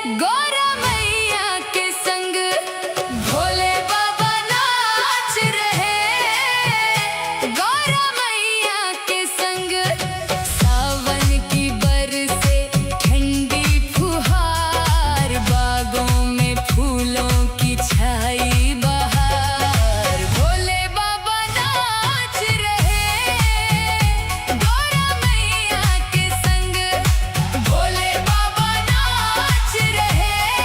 गौरा मैया के संग भोले बाबा नाच रहे। गौरा मैया के संग सावन की बरसे ठंडी फुहार, बागों में फूलों की छाई बहार। भोले बाबा नाच रहे। गौरा मैया के संग भोले बाबा नाच रहे।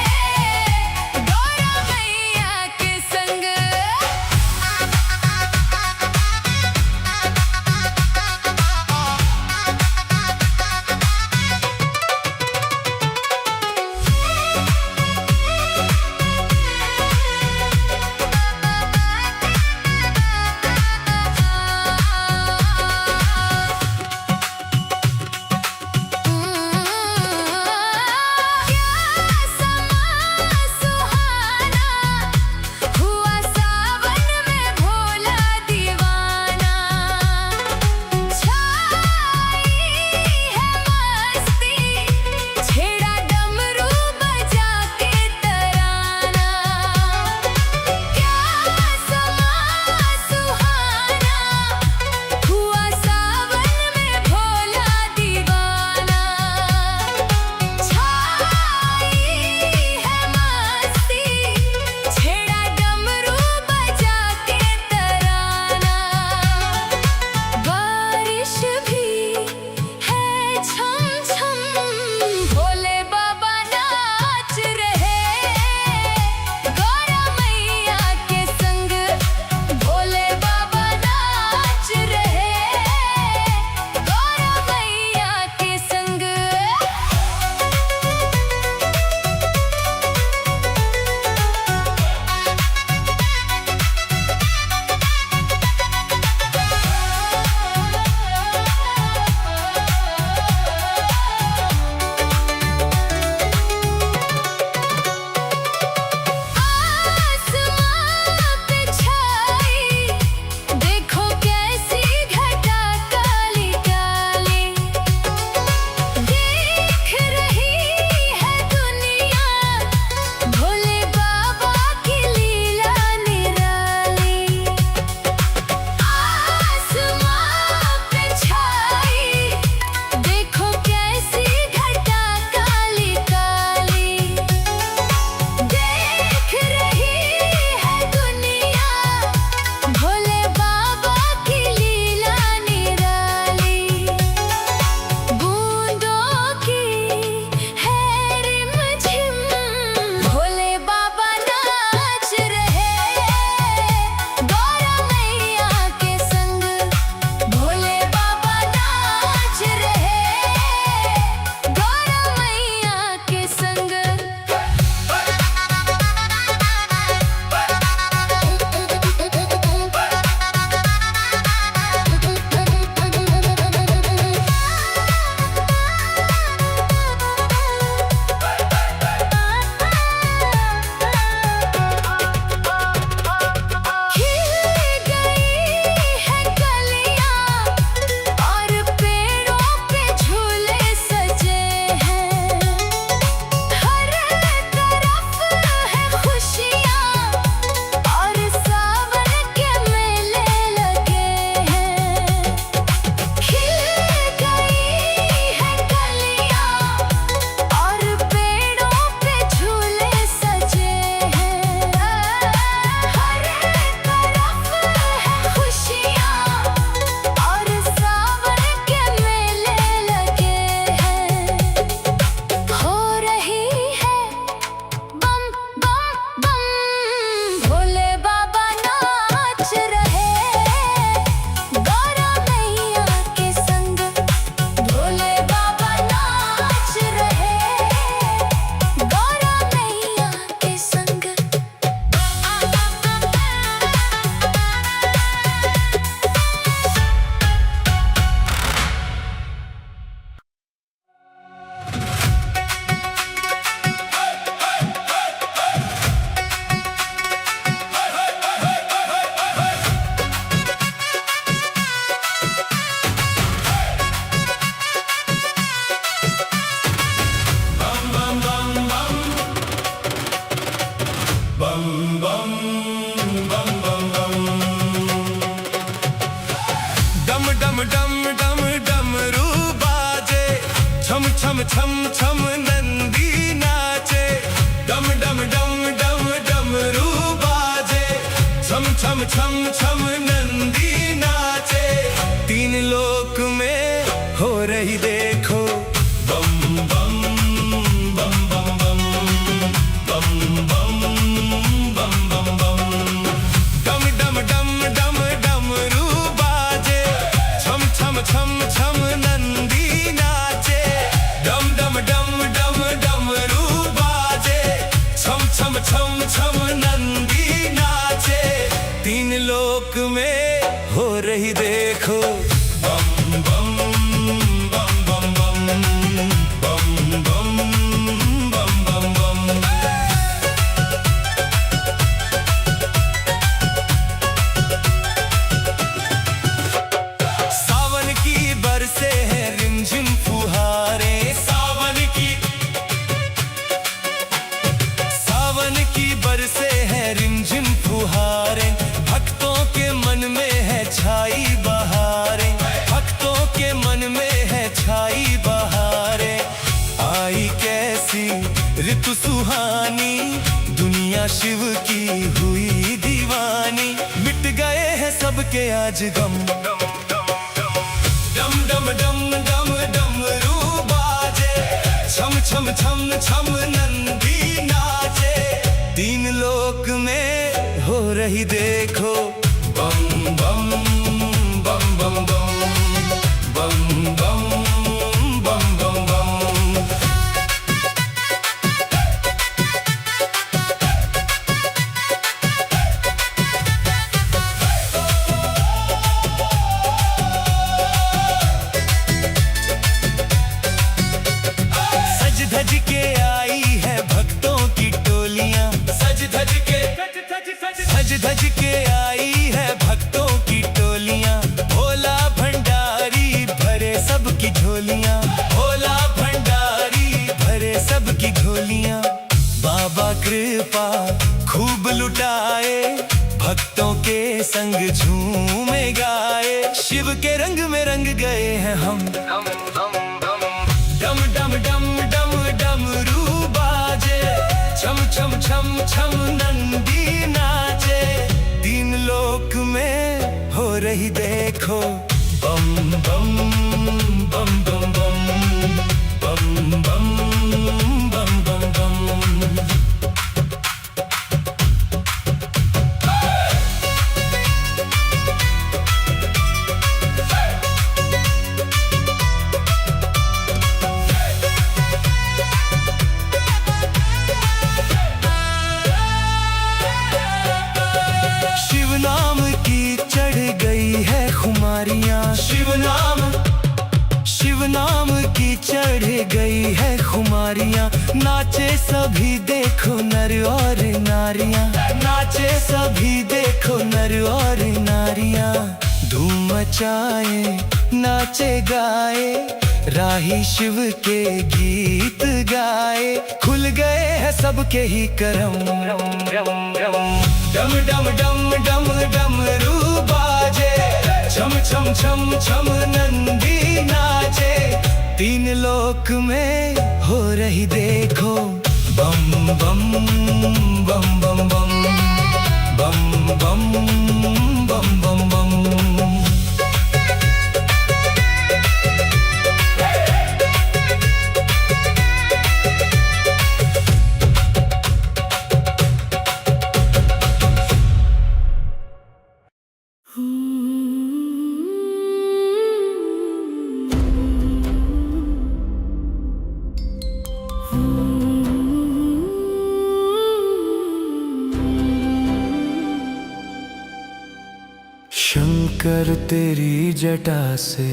छम छम नंदी नाचे, तीन लोक में हो रही देखो बम बम बम बम बम बम बम बम बम बम। डम डम डम डम डमरू बाजे, छम छम छम छम नंदी नाचे। डम डम डम डम डमरू बाजे, छम छम छम छम नंदी नाचे, तीन लोक में हो रही देखो बम बम बम बम बम बम बम बम बम बम। सावन की बरसे हैं रिमझिम फुहारें, सावन की बरसे हैं रिमझिम फुहारें। भक्तों के मन में है छाई बहारें, भक्तों के मन में है छाई बहारें। आई कैसी ऋतु सुहानी, दुनिया शिव की हुई दीवानी। मिट गए हैं सबके आज गम, डम डम डम डम डमरू बाजे, छम छम छम छम नंदी नाचे, तीन लोक में हो रही देखो बम बम बम बम बम बम बम बम बम बम। सज धज के आई है भक्तों की टोलियां, सज धज के आई है भक्तों की टोलियां। भोला भंडारी भरे सबकी झोलियां, भोला भंडारी भरे सबकी झोलियां। बाबा कृपा खूब लुटाए, भक्तों के संग झूमे गाए। शिव के रंग में रंग गए हैं हम, डम डम डम डम डमरू बाजे, छम छम छम छम नंदी नाचे, तीन लोक में हो रही देखो बम बम बम बम बम बम बम बम बम बम। शिव नाम की चढ़ गई है खुमारियां, शिव नाम की चढ़ गई है खुमारियां। नाचे सभी देखो नर और नारियां, नाचे सभी देखो नर और नारियां। धूम मचाए नाचे गाए, राही शिव के गीत गाए। खुल गए हैं सबके ही करम, डम डम डम डम डमरू बाजे, छम छम छम छम नंदी नाचे, तीन लोक में हो रही देखो बम बम बम बम बम बम बम बम बम बम। शंकर तेरी जटा से,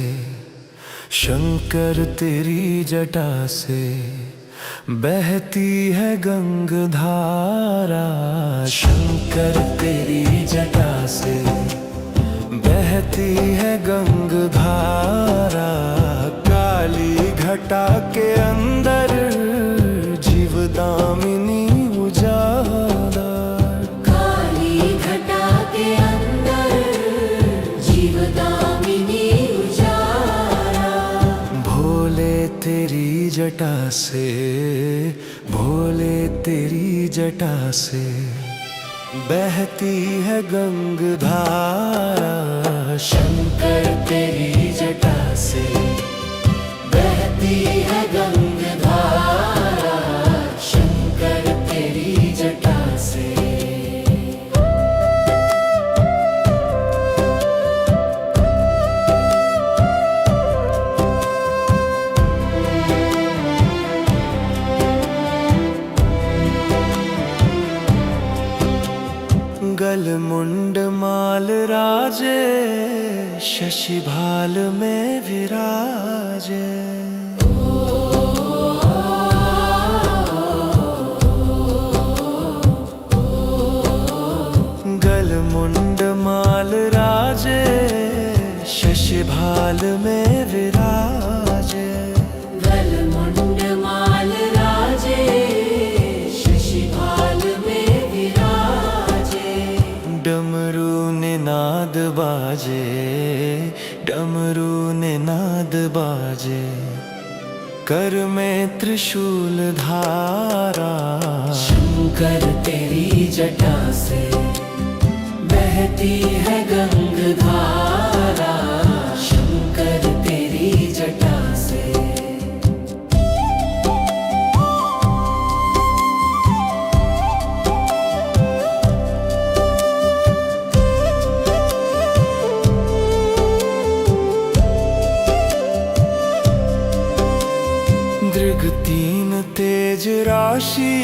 शंकर तेरी जटा से बहती है गंगधारा। शंकर तेरी जटा से बहती है गंगधारा। काली घटा के अंदर जीवदामिनी उजाला, काली घटा के अंदर जीवदामिनी उजाला। भोले तेरी जटा से, भोले तेरी जटा से बहती है गंगधारा शंकर तेरी जटा से, बहती है गंगधारा शंकर तेरी जटा से। गल मुंड माल राजे शशि भाल में विराजे। गल मुंड माल राजे शशि भाल में विराजे। गल मुंड माल राजे शशि भाल में विराजे। डमरू ने नाद बाजे, डमरू ने नाद बाजे, कर में त्रिशूल धारा शंकर तेरी जटा से, बहती है गंगधारा शंकर तेरी जटा से। दृग तीन तेज राशि,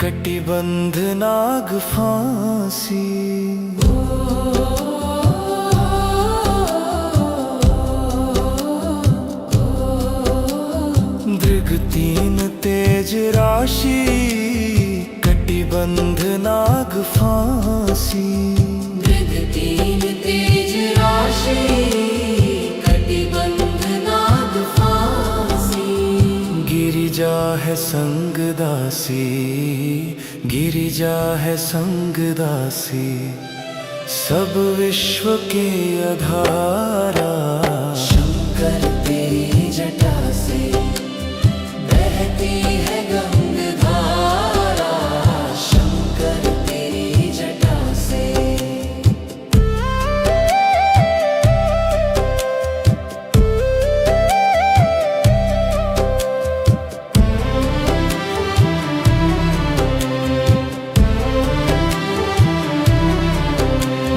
कटिबंध नाग फांसी। दृग तीन तेज राशि, कटिबंध नाग फांसी। दृग तीन तेज राशि, कटिबंध नाग फांसी। गिरिजा है संग दासी, गिरिजा है संग दासी, सब विश्व के आधारा शंकर तेरी जटा से, बहती है गंगधारा शंकर तेरी जटा से।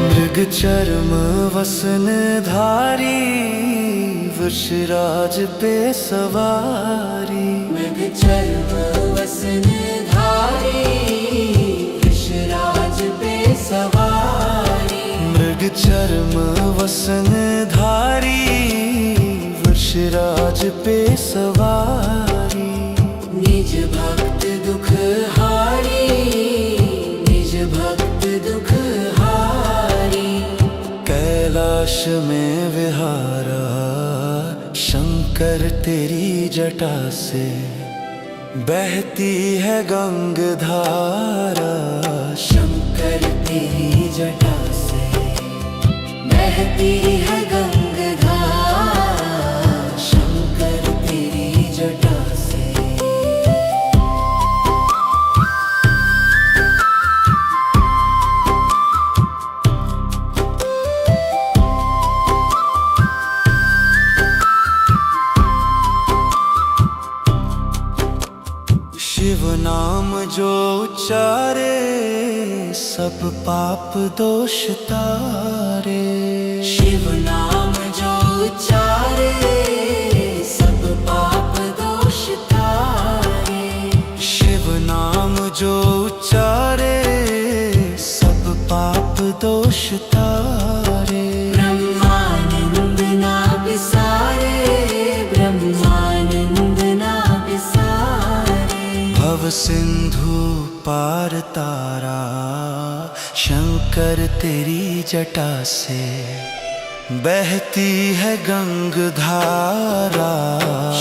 मृग चर्म वसन धारी, वृषराज पे सवारी। मृग चर्म वसन धारी, वृषराज पे सवारी। मृग चर्म वसन धारी, वृषराज पे सवारी। निज भक्त दुख हारी, निज भक्त दुख हारी। कैलाश में विहारा शंकर तेरी जटा से, बहती है गंगधारा शंकर तेरी जटा से, बहती है गंगधारा शंकर तेरी जटा से। शिव नाम जो उच्चारे, सब पाप दोष तारे। शिव नाम जो उच्चारे, सब पाप दोष तारे। शिव नाम जो उच्चारे, सब पाप दोष तारे। ब्रह्मानंद ना बिसारे, ब्रह्मानंद ना बिसारे। भव सिंधु पार तारा शंकर तेरी जटा से, बहती है गंगधारा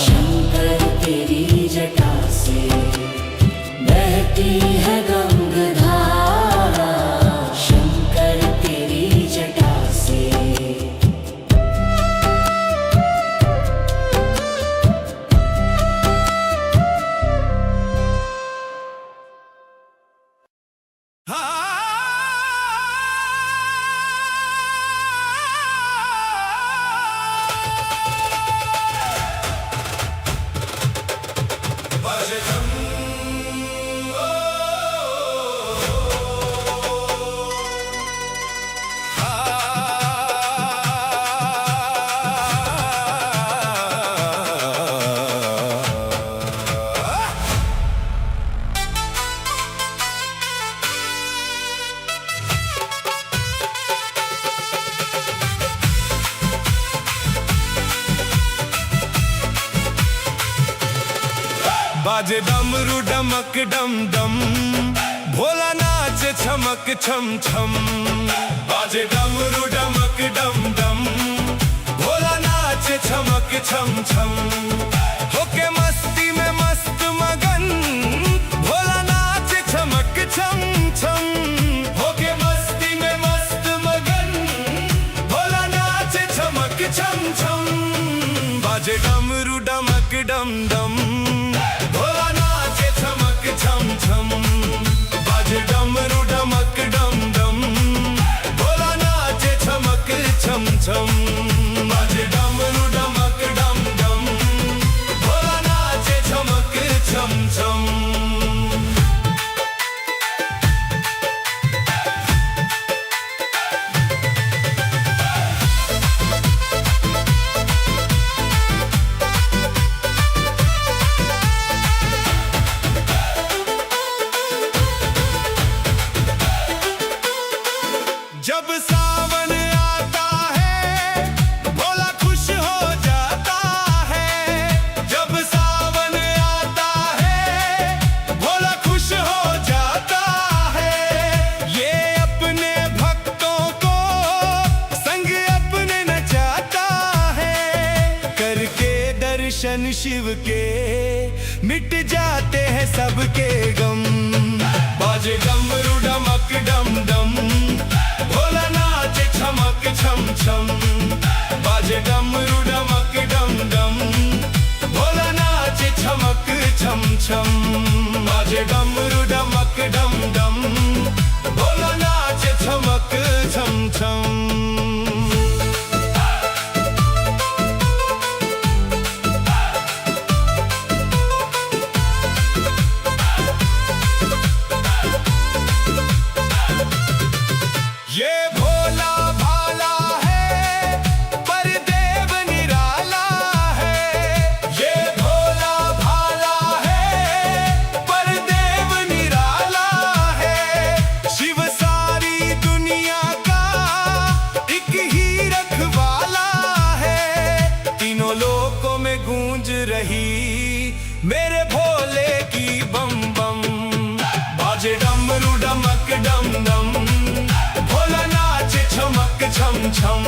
शंकर तेरी जटा से, बहती है गंगधारा शंकर तेरी जटा से। Ah! बाजे डमरू डमक डम डम, भोला नाच छमक छम छम। बाजे डमरू डमक डम डम, भोला नाच छमक छम छम। होके मस्ती में मस्त मगन, भोला नाच छमक छम छम। होके मस्ती में मस्त मगन, भोला नाच छमक छम छम। बाजे डमरू डमक डम डम, भोला नाच छमक छम छम। बाजे डमरू डमक डम डम, भोला नाच छमक छम छम। बाजे डमरू डमक डम डम, भोला नाच छमक छम छम। जब सावन आता है, भोला खुश हो जाता है। जब सावन आता है, भोला खुश हो जाता है। ये अपने भक्तों को संग अपने नचाता है। करके दर्शन शिव के मिट जाते हैं सबके गम। बाजे डमरू डमक डम डम, भोला नाच छमक छम छम। बाजे डमरू डमक डम डम, भोला नाच छमक छम छम। बाजे डमरू डमक डम डम, भोला नाच छमक छम छम। ये भोला भाला है, पर देव निराला है। ये भोला भाला है, पर देव निराला है। शिव सारी दुनिया का एक ही रखवाला है। तीनों लोकों में गूंज रही मेरे भोले की बम बम। बाजे डमरू डमक डम डम, भोला नाच छमक छम छम।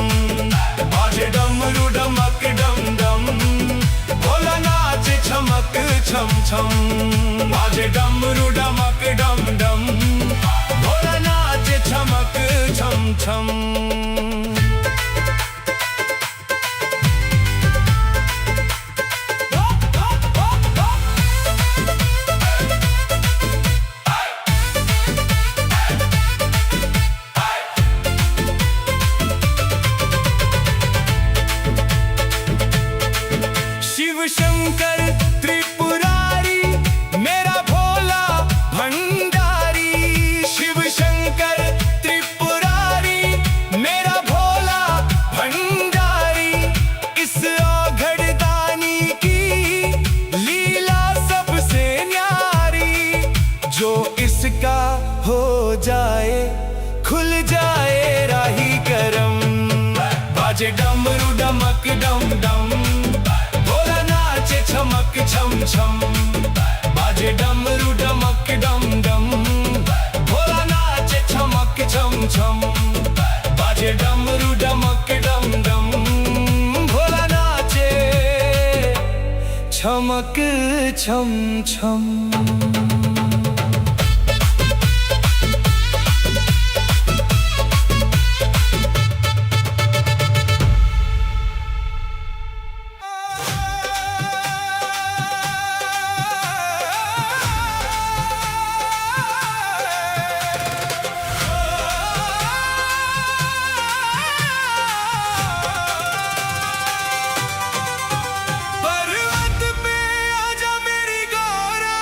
बाजे डमरू डमक डम डम, भोला नाच छमक छम छम। बाजे डमरू डमक डम डम, भोला नाच छमक छम छम। शिव शंकर त्रिपुरारी, मेरा भोला भंडारी। शिव शंकर त्रिपुरारी, मेरा भोला भंडारी। इस औघड़दानी की लीला सबसे न्यारी। जो इसका हो जाए, खुल जाए राही करम। बाजे डमरू डमक डम डम, भोला नाच छमक छम छम। बाजे डमरू डमक डम डम, भोला नाच छमक छम छम। बाजे डमरू डमक डम डम, भोला नाचे छमक छम छम। पर्वत पे आजा मेरी गौरा,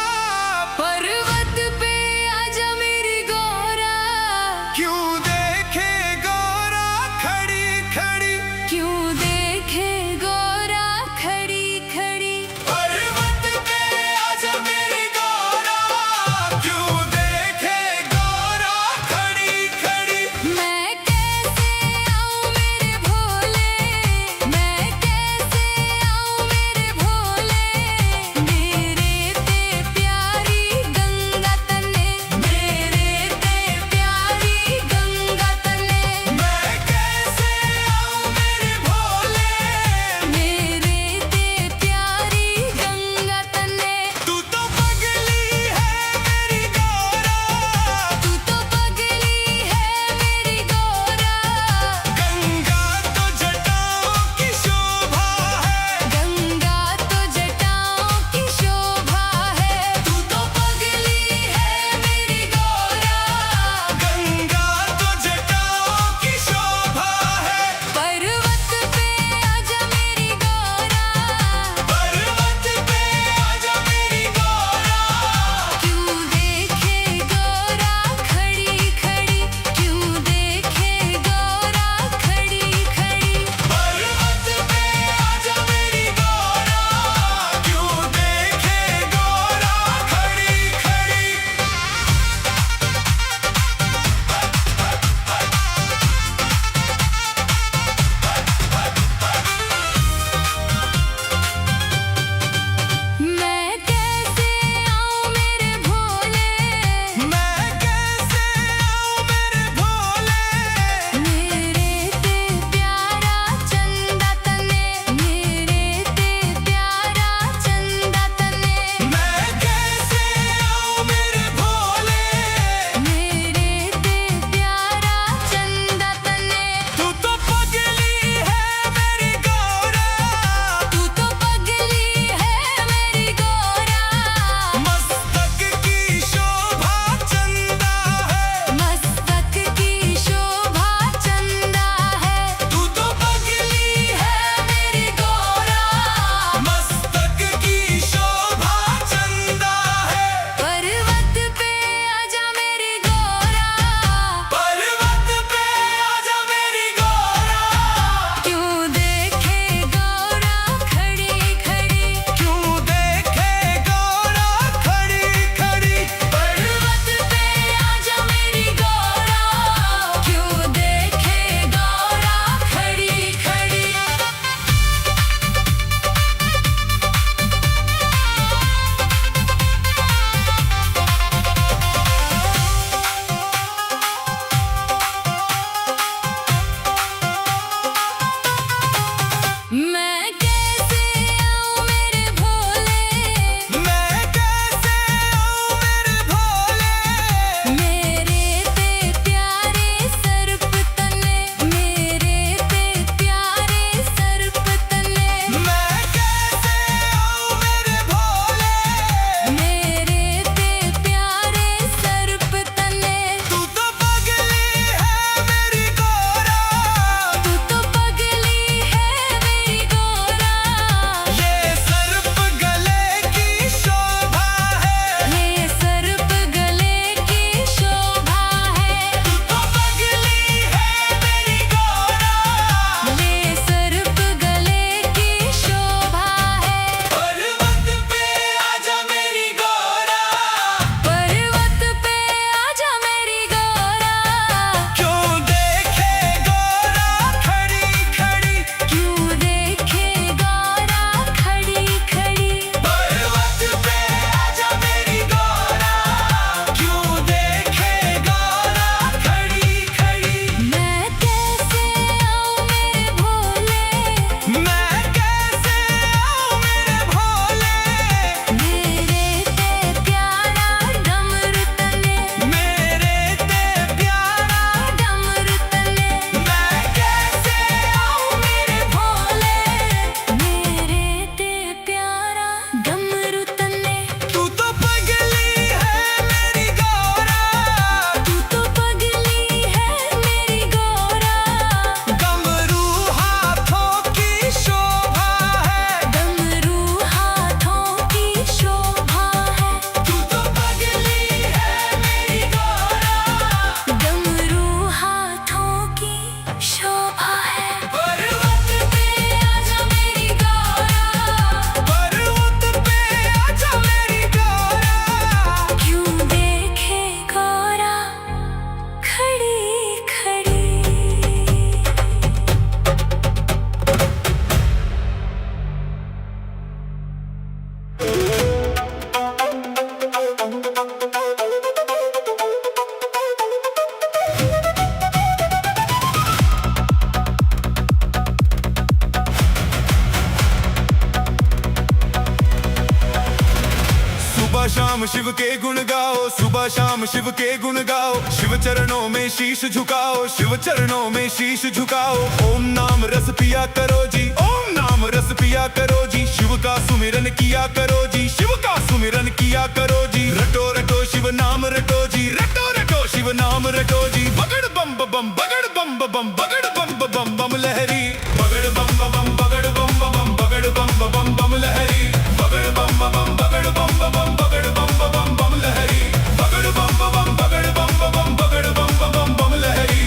सुबह शाम शिव के गुण गाओ, शिव चरणों में शीश झुकाओ, शिव चरणों में शीश झुकाओ। ओम नाम रस पिया करो जी, ओम नाम रस पिया करो जी, शिव का सुमिरन किया करो जी, शिव का सुमिरन किया करो जी। रटो रटो शिव नाम रटो जी, रटो रटो शिव नाम रटो जी। बगड़ बम बम बगड़ बम बम बगड़ बम बम बम लहरी, बगड़ बम बम बगड़ बम बम बगड़ बम बम बम लहरी, बगड़ बम बम बगड़ बम बम बगड़ बम बम बम लहरी, बगड़ बम बम बगड़ बम बम बगड़ बम बम बम लहरी।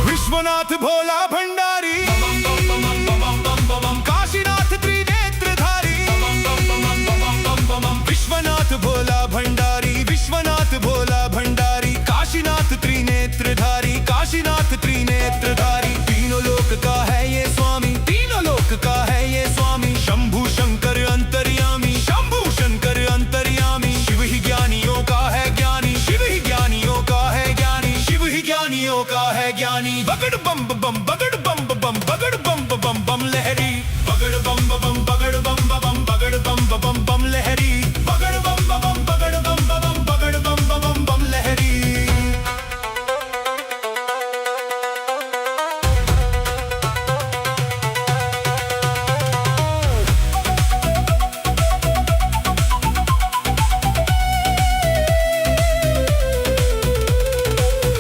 विश्वनाथ भोला भंडारी, काशीनाथ त्रिनेत्रधारी, विश्वनाथ भोला भंडारी, विश्वनाथ भोला भंडारी, काशीनाथ त्रिनेत्रधारी, काशीनाथ त्रिनेत्रधारी। तीनों लोक का है ये स्वामी, तीनों लोक का है ये स्वामी। शंभु शंकर अंतर्यामी, शंभु शंकर अंतर्यामी। शिव ही ज्ञानियों का है ज्ञानी, शिव ही ज्ञानियों का है ज्ञानी, शिव ही ज्ञानियों का है ज्ञानी। बगड़ बम बम बगड़ बम बम बगड़ बम बम बम लहरी, बगड़ बम बम बगड़ बम बम बगड़ बम बम बम लहरी, बगड़ बम बम बगड़ बम बम बगड़ बम बम बम लहरी।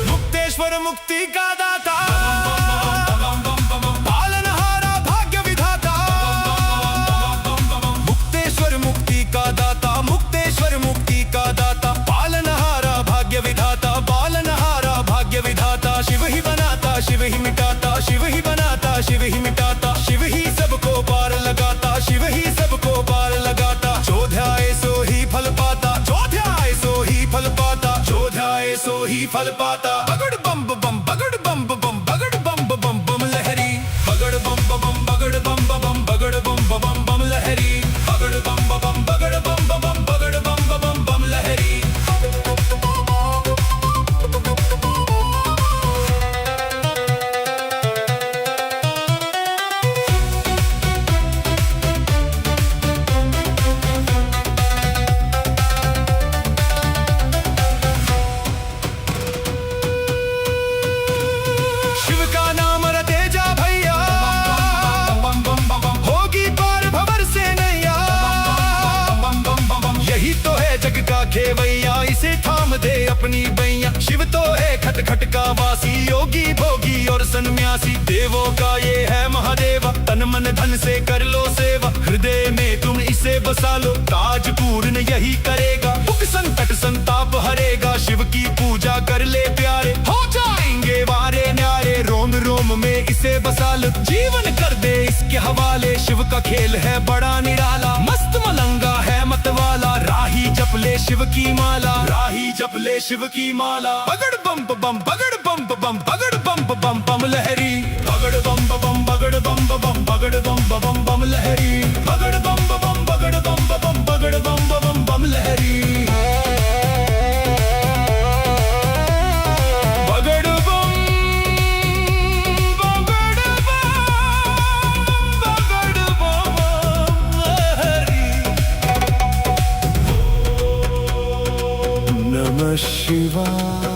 मुक्तेश्वर मुक्ति का दाता, पालनहारा भाग्य विधाता। मुक्तेश्वर मुक्ति का दाता, मुक्तेश्वर मुक्ति का दाता, पालनहारा भाग्य विधाता, पालनहारा भाग्य विधाता। शिव ही बनाता, शिव ही मिटाता, शिव ही बनाता, शिव ही मिटाता। शिव ही सबको पार लगाता, शिव ही सबको पार लगाता। जो ध्याए सो ही फल पाता, जो ध्याए सो ही फल पाता, जो ध्याए सो ही फल पाता। बगड़ बम बम बगड़ बम बम बगड़ बम बम बम लहरी, बगड़ बम बम बगड़ बम बम बगड़ बम बम बम लहरी, बगड़ बम बम बगड़ बम बम बगड़ बम बम बम लहरी। शिव का नाम रटे जा भैया, होगी पार भंवर से नैया। यही तो है जग का खेवैया, इसे थाम दे अपनी बैया। शिव तो है खट खट का वासी, योगी भोगी और सन्यासी। देवों का ये है महादेवा, तन मन धन से कर लो सेवा। हृदय में तुम इसे बसा लो, काज पूर्ण यही करेगा। दुख संकट संताप हरेगा, शिव की पूजा कर ले प्यारे, हो जाएंगे वारे न्यारे। रोम रोम में इसे बसा लो, जीवन कर दे इसके हवाले। शिव का खेल है बड़ा निराला, मस्त मलंगा है मतवाला। राही जप ले शिव की माला, राही जप ले शिव की माला। बगड़ बम बम बगड़ बम बम बगड़ बम बम बम लहरी, बगड़ बम बम बगड़ बम बम बगड़ बम बम बम लहरी, बगड़ बम बम बगड़ बम बम बगड़ बम बम बम लहरी। नमः शिवाय।